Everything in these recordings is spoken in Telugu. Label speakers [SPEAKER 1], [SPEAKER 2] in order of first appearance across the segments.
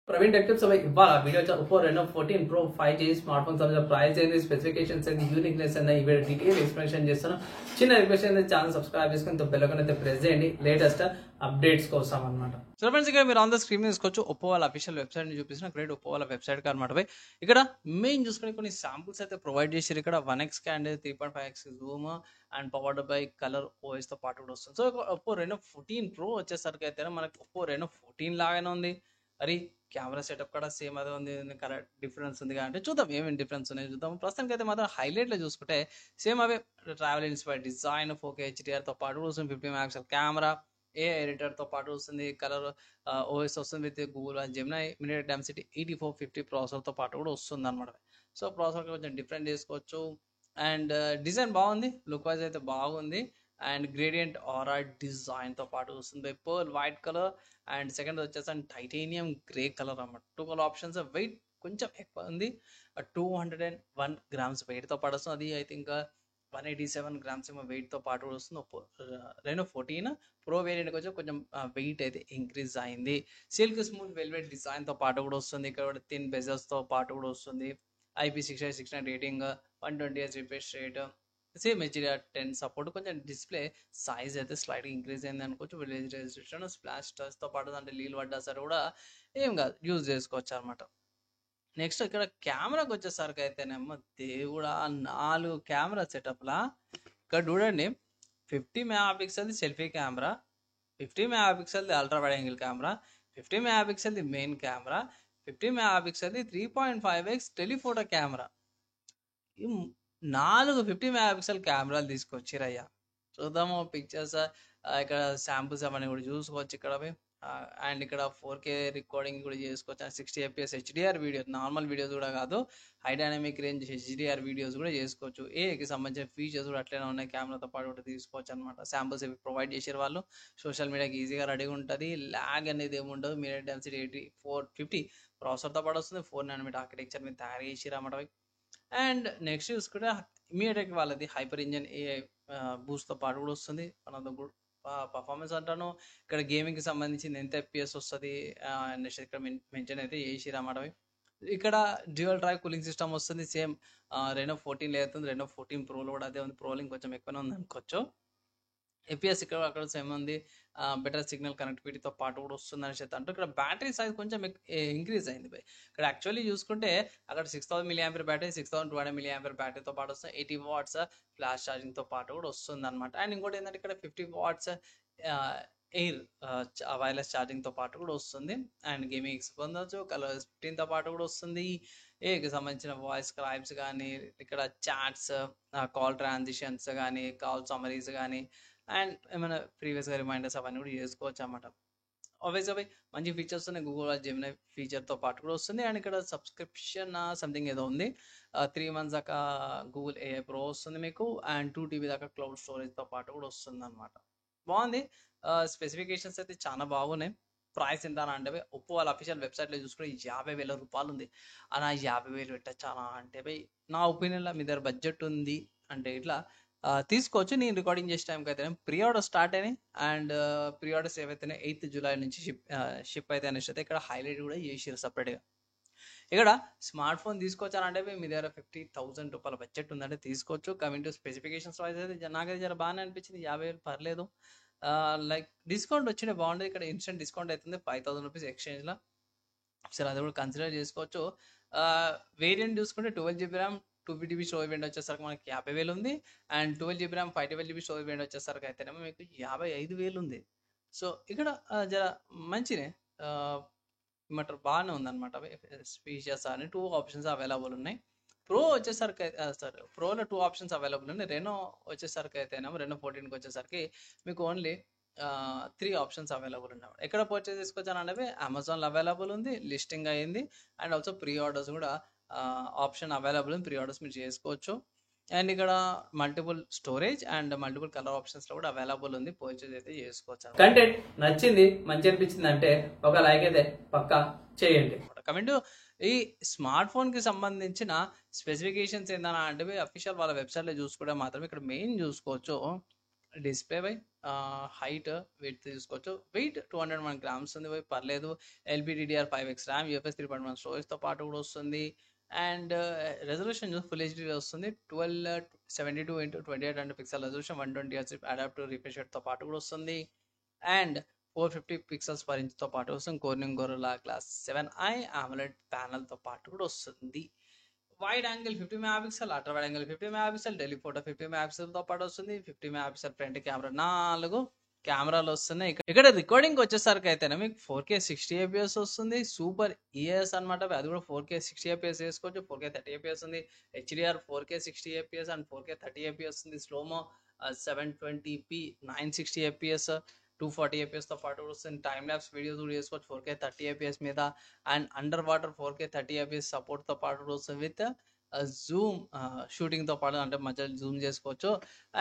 [SPEAKER 1] प्रवीण टेक टिप्स इवाल video Oppo Reno 14 pro 5G smartphone समझ प्राइस ఏంది స్పెసిఫికేషన్స్ ఏంది యూనిక్నెస్ ఏంది ఈ వీడియో డీటెయిల్ ఎక్స్ప్లెనేషన్ చేస్తాను. చిన్న రిక్వెస్ట్ ఏంది ఛానల్ సబ్స్క్రైబ్ చేసుకొని బెల్ ఐకాన్ అయితే ప్రెస్ చేయండి లేటెస్ట్ అప్డేట్స్ కోసం అన్నమాట.
[SPEAKER 2] సో ఫ్రెండ్స్ ఇక్కడ మీరు ఆన్ ద స్క్రీన్ తీసుకోవచ్చు ఒప్పో వాళ్ళ అఫీషియల్ వెబ్సైట్ ని చూపిస్తున్న గ్రేట్ ఒప్పో వాళ్ళ వెబ్సైట్ అనమాట. ఇక్కడ మెయిన్ చూసుకుని కొన్ని శాంపుల్స్ అయితే ప్రొవైడ్ చేశారు. ఇక్కడ 1x క్యాండ్ 3.5x Zoom and powered by colour OS తో పాటు కూడా వస్తుంది. సో ఒప్పో రెనో 14 ప్రో వచ్చేసరికి అయితే మనకి ఒప్పో రెనో 14 లాగానే ఉంది. అరే కెమెరా సెటప్ కూడా సేమ్ అదే ఉంది, కరెక్ట్ డిఫరెన్స్ ఉంది అంటే చూద్దాం ఏమేమి డిఫరెన్స్ ఉన్నాయి చూద్దాం. ప్రస్తుతానికి అయితే మాత్రం హైలైట్ లో చూసుకుంటే సేమ్ అవే travel inspired design 4K HDR తో పాటు వస్తుంది. 50 మెగాపిక్సెల్ కెమెరా, ఏ ఎడిటర్ తో పాటు వస్తుంది, కలర్ ఓఎస్ వస్తుంది with Google Gemini minute density 8450 processor తో పాటు కూడా వస్తుంది అనమాట. సో ప్రాసెసర్ కొంచెం డిఫరెంట్ చేసుకోవచ్చు అండ్ డిజైన్ బాగుంది, లుక్ వైజ్ అయితే బాగుంది అండ్ గ్రేడియంట్ ఆరా డిజైన్ తో పాటు వస్తుంది. Pearl white colour and second వచ్చేసి టైటేనియం గ్రే కలర్ అన్నమాట. 2 కలర్ ఆప్షన్స్. వెయిట్ కొంచెం ఎక్కువ ఉంది, 201 గ్రామ్స్ వెయిట్ తో పాటు వస్తుంది. అది ఐ థింక్ 187 గ్రామ్స్ ఏమో వెయిట్ తో పాటు కూడా వస్తుంది. రెనో 14 ప్రో వేరియంట్ వచ్చి కొంచెం వెయిట్ అయితే ఇంక్రీజ్ అయింది. సిల్క్ స్మూత్ వెల్వెట్ డిజైన్ తో పాటు కూడా వస్తుంది. ఇక్కడ థిన్ బెజల్స్ తో పాటు కూడా వస్తుంది. IP68 rating, 120Hz refresh rate, same HDR10 support. కొంచెం డిస్ప్లే సైజ్ అయితే స్లైట్ ఇంక్రీజ్ అయింది అనుకోవచ్చు. విలేజ్ రెజిస్ట్రేషన్ స్ప్లాష్ టచ్ తో పాటు అంటే నీళ్ళు పడ్డా సరే కూడా ఏం కాదు, యూజ్ చేసుకోవచ్చు అనమాట. నెక్స్ట్ ఇక్కడ కెమెరాకి వచ్చేసరికి అయితేనేమో దేవుడా 4 కెమెరా సెటప్ లా. ఇక్కడ చూడండి 50 megapixel selfie camera, 50 megapixel ultra wide angle camera, 50 megapixel main camera, 50 megapixel 3.5x telephoto camera. 4 50 megapixel కెమెరాలు తీసుకొచ్చిరయ్యా. చూద్దాము పిక్చర్స్, ఇక్కడ శాంపుల్స్ అవన్నీ కూడా చూసుకోవచ్చు ఇక్కడ. అండ్ ఇక్కడ 4K రికార్డింగ్ కూడా చేసుకోవచ్చు. 60 FPS HDR video, normal videos కూడా కాదు, high dynamic range HDR videos కూడా చేసుకోవచ్చు. ఏకి సంబంధించిన ఫీచర్స్ కూడా అట్లనే ఉన్నాయి, కెమెరాతో పాటు కూడా తీసుకోవచ్చు అనమాట. శాంపుల్స్ ఇవి ప్రొవైడ్ చేసారు వాళ్ళు. సోషల్ మీడియాకి ఈజీగా రెడీగా ఉంటుంది. ల్యాగ్ అనేది ఏమి ఉండదు. మినిట్ డెన్సిటీ 8450 ప్రాసెసర్తో పాటు వస్తుంది. 4 nm ఆర్కిటెక్చర్ మీద తయారు చేసిరు అన్నమాట. అండ్ నెక్స్ట్ చూసుకుంటే మీడియాటెక్ వాళ్ళది హైపర్ ఇంజన్ AI బూస్ట్ తో పాటు కూడా వస్తుంది. మనది పర్ఫార్మెన్స్ అంటాను. ఇక్కడ గేమింగ్ కి సంబంధించింది ఎంత FPS వస్తుంది నెక్స్ట్ ఇక్కడ మెన్షన్ అయితే చేసిరు అన్నమాట. ఇక్కడ డ్యూయల్ డ్రైవ్ కూలింగ్ సిస్టమ్ వస్తుంది. సేమ్ రెనో 14 అవుతుంది, రెనో 14 ప్రోలో కూడా అదే ఉంది. ప్రోలో కొంచెం ఎక్కువనే ఉంది అనుకోవచ్చు. FPS ఇక్కడ అక్కడ సేమ్ ఉంది. బెటర్ సిగ్నల్ కనెక్టివిటీతో పాటు కూడా వస్తుంది అని చెప్పి అంటే ఇక్కడ బ్యాటరీ సైజ్ కొంచెం ఇంక్రీజ్ అయింది బై. ఇక్కడ యాక్చువల్లీ చూసుకుంటే అక్కడ 6000 mAh బ్యాటరీ, 6200 mAh బ్యాటరీతో పాటు వస్తుంది. 80 watts ఫ్లాష్ ఛార్జింగ్ తో పాటు కూడా వస్తుంది అనమాట. అండ్ ఇంకోటి ఏంటంటే ఇక్కడ 50 watts ఎయిర్ వైర్లెస్ ఛార్జింగ్ తో పాటు కూడా వస్తుంది. అండ్ గేమింగ్ పొందవచ్చు. కలర్ 15 తో పాటు కూడా వస్తుంది. ఏకి సంబంధించిన వాయిస్ స్క్రైబ్స్ కానీ, ఇక్కడ చాట్స్, కాల్ ట్రాన్సిషన్స్ కానీ, కాల్ సమరీస్ కానీ అండ్ ఏమైనా ప్రీవియస్గా రిమైండర్స్ అవన్నీ కూడా చేసుకోవచ్చు అన్నమాట. ఆబ్వియస్గా మంచి ఫీచర్స్ ఉన్నాయి. గూగుల్ జెమినై ఫీచర్తో పాటు కూడా వస్తుంది. అండ్ ఇక్కడ సబ్స్క్రిప్షన్ సంథింగ్ ఏదో ఉంది. 3 months దాకా గూగుల్ AI Pro వస్తుంది మీకు. అండ్ 2 TB దాకా క్లౌడ్ స్టోరేజ్తో పాటు కూడా వస్తుంది అనమాట. బాగుంది. స్పెసిఫికేషన్స్ అయితే చాలా బాగున్నాయి. ప్రైస్ ఎంత అని అంటే ఒప్పో వాళ్ళ అఫీషియల్ వెబ్సైట్లో చూసుకుంటే 50,000 రూపాయలు ఉంది. అలా 50,000 పెట్టచ్చా అంటే నా ఒపీనియన్లో మీ దగ్గర బడ్జెట్ ఉంది అంటే ఇట్లా తీసుకోవచ్చు. నేను రికార్డింగ్ చేసే టైంకి అయితే ప్రీ ఆర్డర్ స్టార్ట్ అయినాయి. అండ్ ప్రీ ఆర్డర్స్ ఏవైతే 8th July నుంచి షిప్ అయితే అనేసి అయితే ఇక్కడ హైలైట్ కూడా చేసారు సపరేట్గా. ఇక్కడ స్మార్ట్ ఫోన్ తీసుకోవచ్చానంటే మీ దగ్గర 50,000 రూపాయల బడ్జెట్ ఉందంటే తీసుకోవచ్చు. కమింగ్ టు స్పెసిఫికేషన్స్ వైజ్ అయితే నాకైతే జర బాగానే అనిపించింది. 50,000 పర్లేదు. లైక్ డిస్కౌంట్ వచ్చినా బాగుంటుంది. ఇక్కడ ఇన్స్టెంట్ డిస్కౌంట్ అవుతుంది 5,000 రూపీస్ ఎక్స్చేంజ్లో. సరే అది కూడా కన్సిడర్ చేసుకోవచ్చు. వేరియంట్ చూసుకుంటే 12GB RAM 250GB storage variant వచ్చేసరికి మనకి 50,000 ఉంది. And 12GB RAM 512GB storage variant వచ్చేసరికి అయితేనేమో మీకు 55,000 ఉంది. సో ఇక్కడ జర మంచినే ఏమంటారు బాగానే ఉందన్నమాట. ఫీచర్స్ అని 2 ఆప్షన్స్ అవైలబుల్ ఉన్నాయి. ప్రో వచ్చేసరికి సారీ ప్రోలో 2 ఆప్షన్స్ అవైలబుల్ ఉన్నాయి. రెనో వచ్చేసరికి అయితేనేమో రెనో 14కి వచ్చేసరికి మీకు ఓన్లీ 3 ఆప్షన్స్ అవైలబుల్ ఉన్నాయి. ఎక్కడ పర్చేస్ చేసుకోవచ్చు అంటే అమెజాన్లో అవైలబుల్ ఉంది, లిస్టింగ్ అయ్యింది. అండ్ ఆల్సో ప్రీ ఆర్డర్స్ కూడా ఆప్షన్ అవైలబుల్ ఉంది. ప్రీ ఆర్డర్స్ మీరు చేసుకోవచ్చు. అండ్ ఇక్కడ multiple storage and multiple colour options లో కూడా అవైలబుల్ ఉంది. పర్చేజ్ అయితే చేసుకోవచ్చు.
[SPEAKER 1] కంటెంట్ నచ్చింది, మంచి అనిపించింది అంటే ఒక లైక్ అయితే పక్కా చేయండి.
[SPEAKER 2] కమెంట్ ఈ స్మార్ట్ ఫోన్ కి సంబంధించిన స్పెసిఫికేషన్స్ ఏంటన్నా అంటే అఫీషియల్ వాళ్ళ వెబ్సైట్ లో చూసుకుంటే మాత్రం ఇక్కడ మెయిన్ చూసుకోవచ్చు. డిస్ప్లే బై హైట్ వెయిట్ తీసుకోవచ్చు. వెయిట్ 201 గ్రామ్స్ ఉంది బై, పర్లేదు. LPDDR5X ర్యామ్, UFS 3.1 స్టోరేజ్తో పాటు కూడా వస్తుంది. అండ్ రెజల్యూషన్ ఫుల్ హెచ్డీ వస్తుంది. 1272x2800 pixel resolution, 120Hz adaptive refresh రేట్తో పాటు కూడా వస్తుంది. అండ్ 450 పిక్సెల్స్ పర్ ఇంచ్తో పాటు వస్తుంది. కోర్నింగ్ గొరిల్లా గ్లాస్ 7i AMOLED ప్యానల్తో పాటు కూడా వస్తుంది. Wide angle 50 megapixel, ultra wide angle 50 megapixel, telephoto 50 మెగాపిక్సెల్తో పాటు వస్తుంది. 50 మెగాపిక్సెల్ ఫ్రంట్ కెమెరా, 4 కెమెరాలు వస్తున్నాయి. ఇక్కడ రికార్డింగ్ వచ్చేసరికి అయితేనే మీకు 4K 60 APS వస్తుంది. సూపర్ ES అనమాట, అది కూడా 4K 60 APS వేసుకోవచ్చు. 4K 30 APS ఉంది. HDR 4K 60 APS and 4K 30 APS ఉంది. స్లోమో 720p 960 APS 240 APSతో పాటు వస్తుంది. టైమ్ ల్యాబ్స్ వీడియోస్ కూడా చేసుకోవచ్చు 4K 30 APS మీద. And under water 4K 30 APS సపోర్ట్తో పాటు వస్తుంది విత్ జూమ్ షూటింగ్తో పాటు, అంటే మధ్యలో జూమ్ చేసుకోవచ్చు.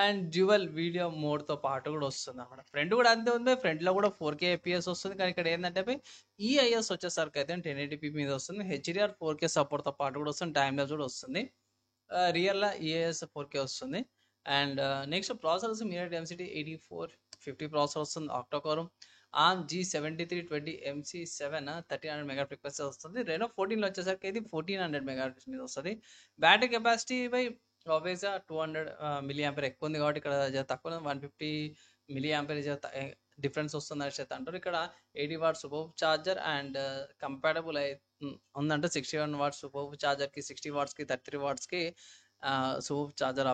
[SPEAKER 2] అండ్ డ్యూయల్ వీడియో మోడ్తో పాటు కూడా వస్తుంది అన్నమాట. ఫ్రంట్ కూడా అంతే ఉంది. ఫ్రంట్లో కూడా 4K APS వస్తుంది. కానీ ఇక్కడ ఏంటంటే EIS వచ్చేసరికి అయితే 1080p మీద వస్తుంది. HDR 4K సపోర్ట్తో పాటు కూడా వస్తుంది. టైమ్ ల్యాబ్స్ కూడా వస్తుంది. రియల్లో EIS 4K వస్తుంది. And next processors MediaTek MCT 8450 processor వస్తుంది. Octa core ARM G7320 MC7 1300 mega frequency వస్తుంది. రెనో 14లో వచ్చేసరికి ఇది 1400 మెగా మీద వస్తుంది. బ్యాటరీ కెపాసిటీ బై ఆబ్వియస్గా 200 మిల్లీ యాంపర్ ఎక్కువ ఉంది కాబట్టి ఇక్కడ తక్కువ 150 మిల్లీ యాంపర్ డిఫరెన్స్ వస్తుంది అని అయితే అంటారు. ఇక్కడ 80 watts super charger and compatible ఉందంటే 61 వాట్స్ సూపర్ చార్జర్కి, 60 వాట్స్కి, 33 వాట్స్కి సూపర్ చార్జర్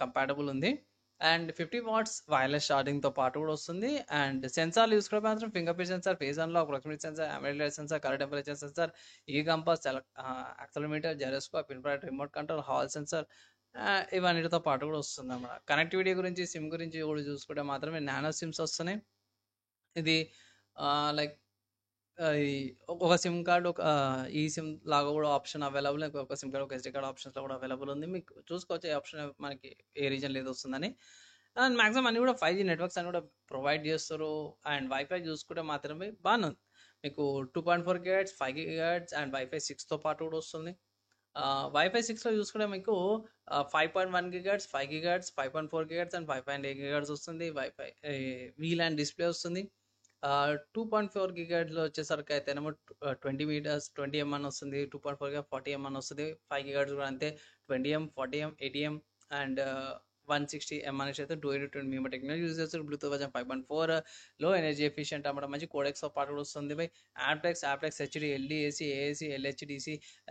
[SPEAKER 2] కంపాటబుల్ ఉంది. అండ్ 50 వాట్స్ వైర్లెస్ ఛార్జింగ్తో పాటు కూడా వస్తుంది. అండ్ సెన్సార్లు యూస్ కూడా మాత్రం finger print sensor, face unlock, proximity sensor, AMOLED sensor, colour temperature sensor, compass, accelerometer, gyroscope, infrared remote control, hall sensor, ఇవన్నిటితో పాటు కూడా వస్తుంది అన్నమాట. కనెక్టివిటీ గురించి, సిమ్ గురించి కూడా చూసుకుంటే మాత్రమే నానో సిమ్స్ వస్తున్నాయి. ఇది లైక్ ఒక సిమ్ కార్డ్, ఒక ఈ సిమ్ లాగా కూడా ఆప్షన్ అవైలబుల్. ఒక సిమ్ కార్డ్, ఒక SD కార్డ్ ఆప్షన్స్లో కూడా అవైలబుల్ ఉంది. మీకు చూసుకోవచ్చు ఏ ఆప్షన్ మనకి ఏ రీజన్లో ఏది వస్తుందని. అండ్ మ్యాక్సిమం అన్ని కూడా 5G నెట్వర్క్స్ అని కూడా ప్రొవైడ్ చేస్తారు. అండ్ వైఫై చూసుకుంటే మాత్రమే బాగానే ఉంది. మీకు 2.4 GHz, 5 GHz అండ్ వైఫై 6తో పాటు కూడా వస్తుంది. వైఫై 6లో చూసుకుంటే మీకు 5.1 GHz, 5 GHz, 5.4 GHz and 5.8 GHz వస్తుంది. వైఫై VLAN డిస్ప్లే వస్తుంది. 2.4 GHzలో వచ్చేసరికి అయితేనేమో 20 meters 20 mm వస్తుంది. 2.4 40 mm వస్తుంది. 5 GHz కూడా అంతే 20 mm 40 mm 80 mm and 160 mm అనేసి అయితే 220 mm టెక్నాలజీ యూజ్ చేస్తారు. బ్లూటూత్ వర్జన్ 5.4 లో ఎనర్జీ ఎఫిషియెంట్ అన్నమాట. మంచి కోడెక్స్తో పాటు కూడా వస్తుంది. By aptX HD LDAC AAC LHDC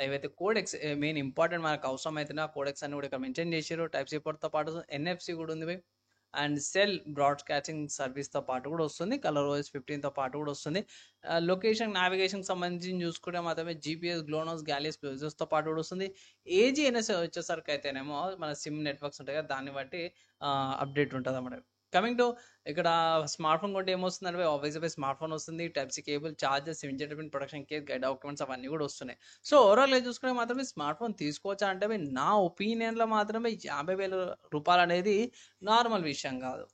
[SPEAKER 2] ఇవైతే కోడెక్స్ మెయిన్ ఇంపార్టెంట్ మనకు అవసరం అయితే ఆ కోడెక్స్ అన్ని కూడా ఇక్కడ మెన్షన్ చేశారు. టైప్ సి పోర్ట్తో పాటు NFC కూడా ఉంది బై. అండ్ సెల్ బ్రాడ్కాస్టింగ్ సర్వీస్తో పాటు కూడా వస్తుంది. ColorOS 15తో పాటు కూడా వస్తుంది. లొకేషన్ నావిగేషన్కి సంబంధించి చూసుకుంటే మాత్రమే GPS, GLONASS, GALIAS తో పాటు కూడా వస్తుంది. AGNS వచ్చేసరికి అయితేనేమో మన సిమ్ నెట్వర్క్స్ ఉంటాయి కదా, దాన్ని బట్టి అప్డేట్ ఉంటుంది అన్నమాట. కమింగ్ టు ఇక్కడ స్మార్ట్ ఫోన్ కొంటే ఏమొస్తుందంటే ఆబ్వియస్గా స్మార్ట్ ఫోన్ వస్తుంది. Type C cable, charger, SIM injector, production case, guide documents అవన్నీ కూడా వస్తున్నాయి. సో ఓవరాల్గా చూసుకుంటే మాత్రమే స్మార్ట్ ఫోన్ తీసుకోవచ్చా అంటే నా ఒపీనియన్లో మాత్రమే 50,000 రూపాయలు అనేది నార్మల్ విషయం కాదు.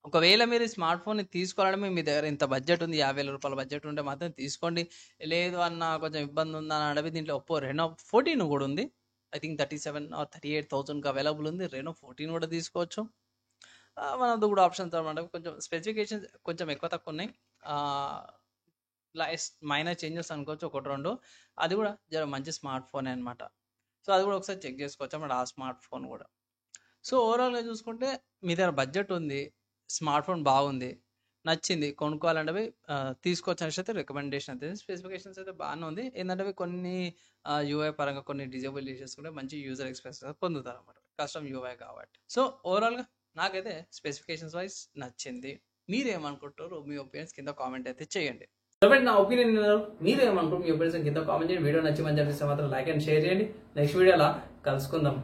[SPEAKER 2] ఒకవేళ మీరు స్మార్ట్ ఫోన్ తీసుకోవాలంటే మీ దగ్గర ఇంత బడ్జెట్ ఉంది, 50,000 రూపాయల బడ్జెట్ ఉంటే మాత్రం తీసుకోండి. లేదు అన్న కొంచెం ఇబ్బంది ఉందని అడిగి దీంట్లో ఒప్పో రెనో 14 కూడా ఉంది. ఐ థింక్ 37 or 38,000కి అవైలబుల్ ఉంది. రెనో 14 కూడా తీసుకోవచ్చు. One of the good options అనమాట. కొంచెం స్పెసిఫికేషన్స్ కొంచెం ఎక్కువ తక్కువ ఉన్నాయి. మైనర్ చేంజెస్ అనుకోవచ్చు, 1-2. అది కూడా జర మంచి స్మార్ట్ ఫోన్ అనమాట. సో అది కూడా ఒకసారి చెక్ చేసుకోవచ్చు అన్నమాట, ఆ స్మార్ట్ ఫోన్ కూడా. సో ఓవరాల్గా చూసుకుంటే మీ దగ్గర బడ్జెట్ ఉంది, స్మార్ట్ ఫోన్ బాగుంది, నచ్చింది, కొనుక్కోవాలంటే తీసుకోవచ్చు అనేసి అయితే రికమెండేషన్ అయితే. స్పెసిఫికేషన్స్ అయితే బాగానే ఉంది. ఏంటంటే కొన్ని UI పరంగా కొన్ని డిజేబుల్ చేసుకుంటే మంచి యూజర్ ఎక్స్పీరియన్స్ పొందుతారు అన్నమాట, కస్టమ్ UI కాబట్టి. సో ఓవరాల్గా నాకైతే స్పెసిఫికేషన్స్ వైజ్ నచ్చింది. మీరేమనుకుంటారు? మీ ఒపీనియన్స్ కింద కామెంట్ అయితే చేయండి.
[SPEAKER 1] నా ఒపీనియన్ మీరు ఏమనుకుంటారు? మీ ఒపీనియన్స్ కింద కామెంట్ చేయండి. వీడియో నచ్చి మంచి అనిపిస్తే మాత్రం లైక్ అండ్ షేర్ చేయండి. నెక్స్ట్ వీడియోలో కలుసుకుందాం.